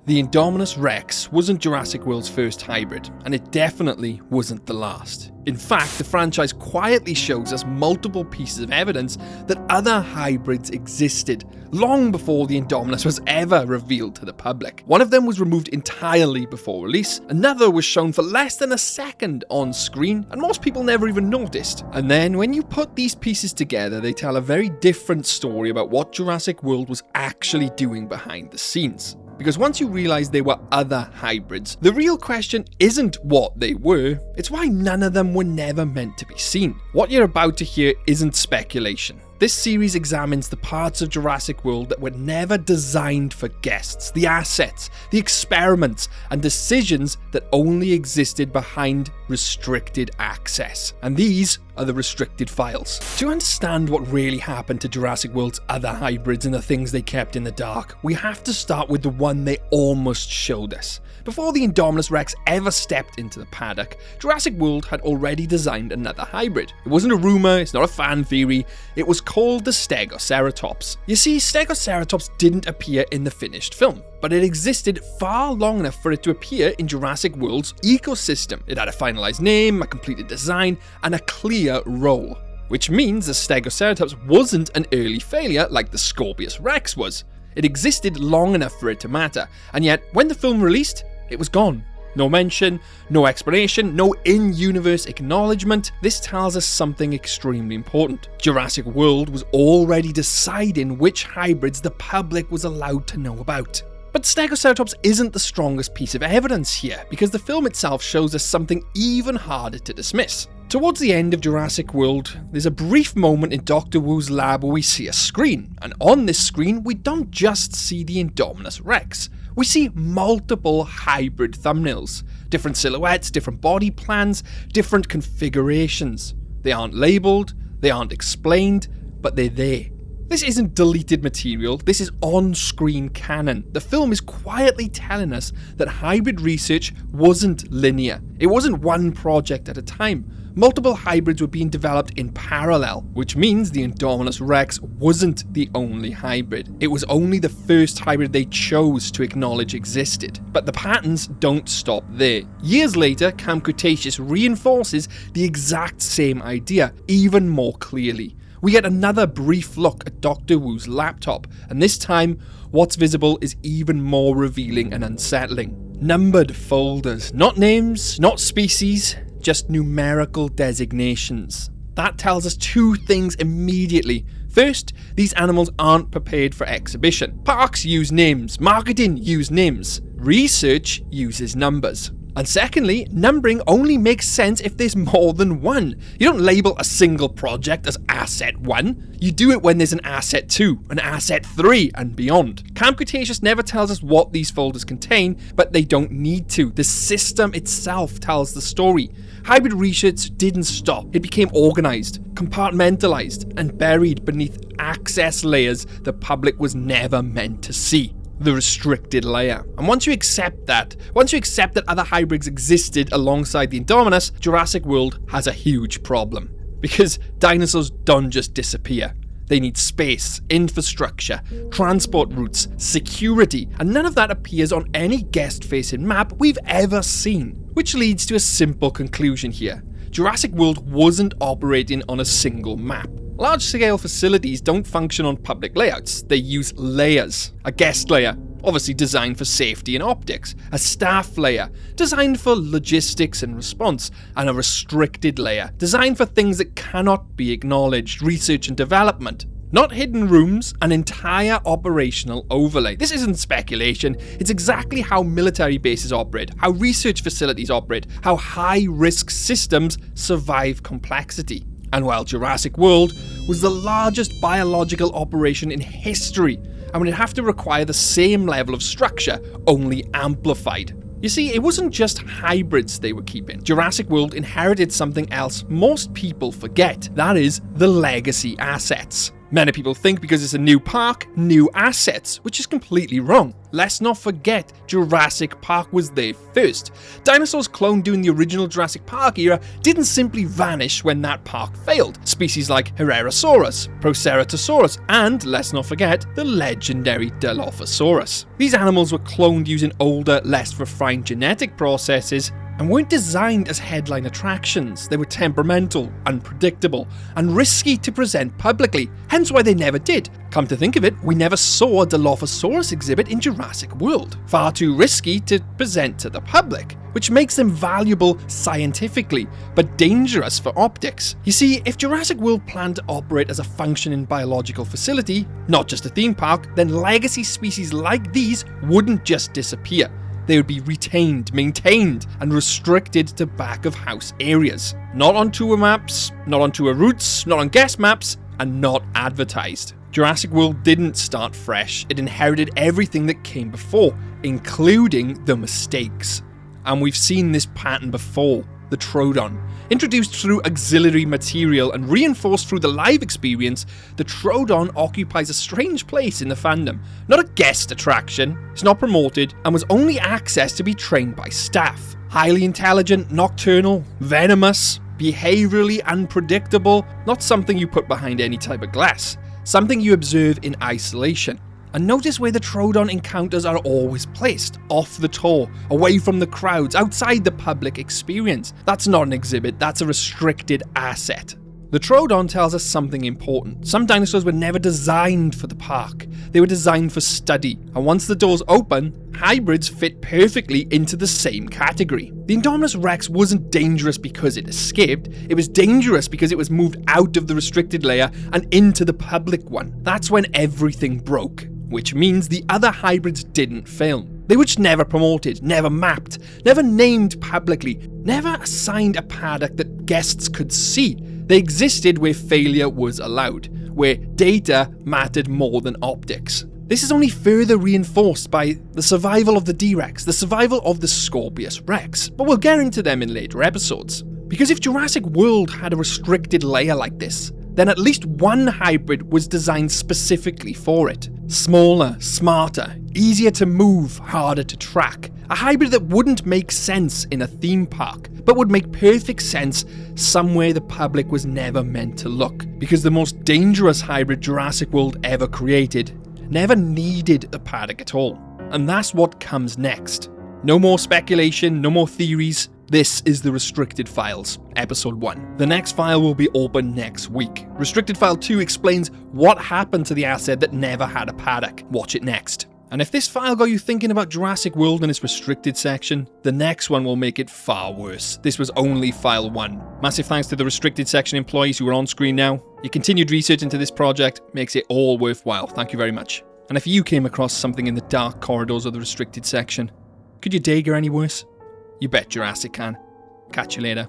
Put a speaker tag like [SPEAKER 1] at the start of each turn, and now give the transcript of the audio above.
[SPEAKER 1] The Indominus Rex wasn't Jurassic World's first hybrid, and it definitely wasn't the last. In fact, the franchise quietly shows us multiple pieces of evidence that other hybrids existed, long before the Indominus was ever revealed to the public. One of them was removed entirely before release, another was shown for less than a second on screen, and most people never even noticed. And then when you put these pieces together, they tell a very different story about what Jurassic World was actually doing behind the scenes. Because once you realise there were other hybrids, the real question isn't what they were, it's why none of them were never meant to be seen. What you're about to hear isn't speculation. This series examines the parts of Jurassic World that were never designed for guests, the assets, the experiments, and decisions that only existed behind restricted access. And these are the restricted files. To understand what really happened to Jurassic World's other hybrids and the things they kept in the dark, we have to start with the one they almost showed us. Before the Indominus Rex ever stepped into the paddock, Jurassic World had already designed another hybrid. It wasn't a rumour, it's not a fan theory, it was called the Stegoseratops. You see, Stegoseratops didn't appear in the finished film, but it existed far long enough for it to appear in Jurassic World's ecosystem. It had a finalised name, a completed design, and a clear role. Which means the Stegoseratops wasn't an early failure like the Scorpius Rex was. It existed long enough for it to matter, and yet when the film released, it was gone. No mention, no explanation, no in-universe acknowledgement. This tells us something extremely important. Jurassic World was already deciding which hybrids the public was allowed to know about. But Stegoseratops isn't the strongest piece of evidence here, because the film itself shows us something even harder to dismiss. Towards the end of Jurassic World, there's a brief moment in Dr. Wu's lab where we see a screen, and on this screen we don't just see the Indominus Rex. We see multiple hybrid thumbnails, different silhouettes, different body plans, different configurations. They aren't labelled, they aren't explained, but they're there. This isn't deleted material, this is on-screen canon. The film is quietly telling us that hybrid research wasn't linear. It wasn't one project at a time. Multiple hybrids were being developed in parallel, which means the Indominus Rex wasn't the only hybrid. It was only the first hybrid they chose to acknowledge existed. But the patterns don't stop there. Years later, Camp Cretaceous reinforces the exact same idea, even more clearly. We get another brief look at Dr. Wu's laptop, and this time, what's visible is even more revealing and unsettling. Numbered folders, not names, not species, just numerical designations. That tells us two things immediately. First, these animals aren't prepared for exhibition. Parks use names, marketing use names, research uses numbers. And secondly, numbering only makes sense if there's more than one. You don't label a single project as Asset 1. You do it when there's an Asset 2, an Asset 3, and beyond. Camp Cretaceous never tells us what these folders contain, but they don't need to. The system itself tells the story. Hybrid research didn't stop. It became organised, compartmentalised, and buried beneath access layers the public was never meant to see. The restricted layer. And once you accept that other hybrids existed alongside the Indominus, Jurassic World has a huge problem. Because dinosaurs don't just disappear. They need space, infrastructure, transport routes, security, and none of that appears on any guest-facing map we've ever seen. Which leads to a simple conclusion here. Jurassic World wasn't operating on a single map. Large-scale facilities don't function on public layouts, they use layers. A guest layer, obviously designed for safety and optics, a staff layer, designed for logistics and response, and a restricted layer, designed for things that cannot be acknowledged, research and development. Not hidden rooms, an entire operational overlay. This isn't speculation, it's exactly how military bases operate, how research facilities operate, how high-risk systems survive complexity. And while Jurassic World was the largest biological operation in history, and would have to require the same level of structure, only amplified. You see, it wasn't just hybrids they were keeping. Jurassic World inherited something else most people forget, that is, the legacy assets. Many people think because it's a new park, new assets, which is completely wrong. Let's not forget, Jurassic Park was there first. Dinosaurs cloned during the original Jurassic Park era didn't simply vanish when that park failed. Species like Herrerasaurus, Proceratosaurus, and, let's not forget, the legendary Dilophosaurus. These animals were cloned using older, less refined genetic processes and weren't designed as headline attractions. They were temperamental, unpredictable, and risky to present publicly, hence why they never did. Come to think of it, we never saw a Dilophosaurus exhibit in Jurassic World. Far too risky to present to the public, which makes them valuable scientifically, but dangerous for optics. You see, if Jurassic World planned to operate as a functioning biological facility, not just a theme park, then legacy species like these wouldn't just disappear. They would be retained, maintained, and restricted to back-of-house areas. Not on tour maps, not on tour routes, not on guest maps, and not advertised. Jurassic World didn't start fresh. It inherited everything that came before, including the mistakes. And we've seen this pattern before. The Troodon. Introduced through auxiliary material and reinforced through the live experience, the Troodon occupies a strange place in the fandom. Not a guest attraction, it's not promoted, and was only accessed to be trained by staff. Highly intelligent, nocturnal, venomous, behaviorally unpredictable, not something you put behind any type of glass. Something you observe in isolation. And notice where the Troodon encounters are always placed, off the tour, away from the crowds, outside the public experience. That's not an exhibit, that's a restricted asset. The Troodon tells us something important. Some dinosaurs were never designed for the park. They were designed for study, and once the doors open, hybrids fit perfectly into the same category. The Indominus Rex wasn't dangerous because it escaped, it was dangerous because it was moved out of the restricted layer and into the public one. That's when everything broke. Which means the other hybrids didn't film. They were just never promoted, never mapped, never named publicly, never assigned a paddock that guests could see. They existed where failure was allowed, where data mattered more than optics. This is only further reinforced by the survival of the D-Rex, the survival of the Scorpius Rex, but we'll get into them in later episodes. Because if Jurassic World had a restricted layer like this, then at least one hybrid was designed specifically for it. Smaller, smarter, easier to move, harder to track. A hybrid that wouldn't make sense in a theme park, but would make perfect sense somewhere the public was never meant to look. Because the most dangerous hybrid Jurassic World ever created never needed a paddock at all. And that's what comes next. No more speculation, no more theories. This is the Restricted Files, Episode 1. The next file will be open next week. Restricted File 2 explains what happened to the asset that never had a paddock. Watch it next. And if this file got you thinking about Jurassic World and its restricted section, the next one will make it far worse. This was only File 1. Massive thanks to the restricted section employees who are on screen now. Your continued research into this project makes it all worthwhile. Thank you very much. And if you came across something in the dark corridors of the restricted section, could your day get any worse? You bet Jurassic can. Catch you later.